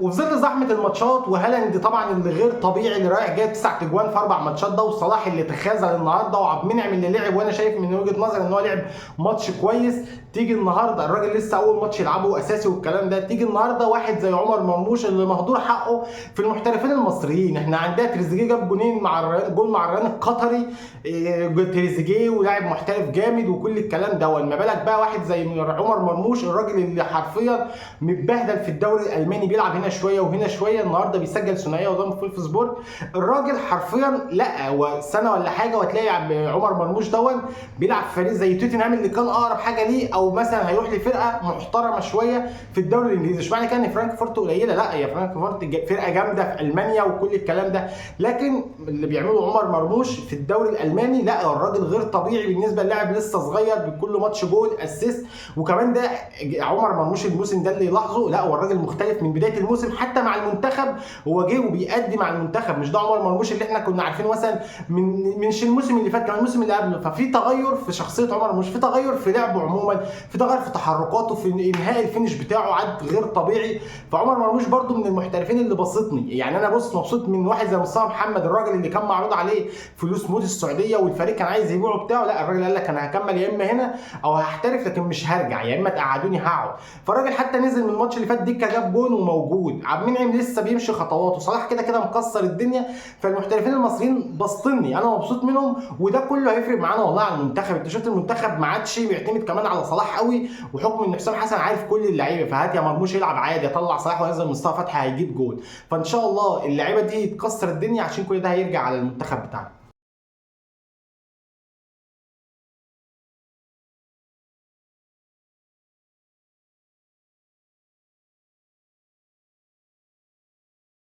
وفي ظل زحمه الماتشات وهالاند طبعا اللي غير طبيعي اللي رايح جايب 9 تجوان في 4 ماتشات ده، وصلاح اللي تخاذل النهارده، وعبد المنعم اللي لعب وانا شايف من وجهه نظري ان هو لعب ماتش كويس. تيجي النهارده الراجل لسه اول ماتش يلعبه اساسي والكلام ده، تيجي النهارده واحد زي عمر مرموش اللي مهدور حقه في المحترفين المصريين. احنا عندنا تريزيجيه جاب جونين جول مع الريان القطري، تريزيجيه ولاعب محترف جامد وكل الكلام ده، ما بالك بقى واحد زي عمر مرموش الراجل اللي حرفيا متبهدل في الدوري الالماني، بيلعب هنا شويه وهنا شويه، النهارده بيسجل ثنائيه قدام فولفسبورج. الراجل حرفيا لا هو سنه ولا حاجه وهتلاقي عمر مرموش بيلعب في فريق زي توتنهام اللي كان اقرب حاجه ليه، او مثلا هيروح لفرقه محترمه شويه في الدوري الانجليزي. مش معنى كده ان فرانكفورت قليله، لا هي فرانكفورت فرقه جامده في المانيا وكل الكلام ده، لكن اللي بيعمله عمر مرموش في الدوري الالماني لا الراجل غير طبيعي بالنسبه للاعب لسه صغير، بكل ماتش جول اسيست. وكمان ده عمر مرموش الموسم ده اللي يلاحظه، لا هو الراجل مختلف من بدايه الموسم، حتى مع المنتخب هو جه وبيأدي مع المنتخب، مش ده عمر مرموش اللي احنا كنا عارفينه مثلا مش الموسم اللي فات، كمان الموسم اللي قبله. ففي تغير في شخصيه عمر مرموش، في تغير في لعبه عموما، في تغير في تحركاته، في انهاء الفينش بتاعه عاد غير طبيعي. فعمر مرموش برده من المحترفين اللي بسطني، يعني انا بص مبسوط من واحد زي مصطفى محمد، الراجل اللي كان معروض عليه فلوس موت السعوديه والفريق كان عايز يبيعه بتاعه، لا الراجل قال لك انا هكمل يا اما هنا او هحترف لكن مش هرجع، يا اما تقعدوني هقعد. فالراجل حتى نزل من الماتش اللي فات دكه جاب جون وموجود. عبد المنعم لسه بيمشي خطواته، صلاح كده كده مكسر الدنيا. فالمحترفين المصريين بسطني، انا مبسوط منهم، وده كله هيفرق معانا والله على المنتخب. انت شفت المنتخب ما عادش بيعتمد كمان على صلاح قوي، وحكم ان حسام حسن عارف كل اللعيبه، فهات يا مرموش يلعب عادي، يطلع صلاح وينزل مصطفى فتحي هيجيب جول. فان شاء الله اللعيبه دي تكسر الدنيا، عشان كل ده هيرجع على المنتخب بتاعنا.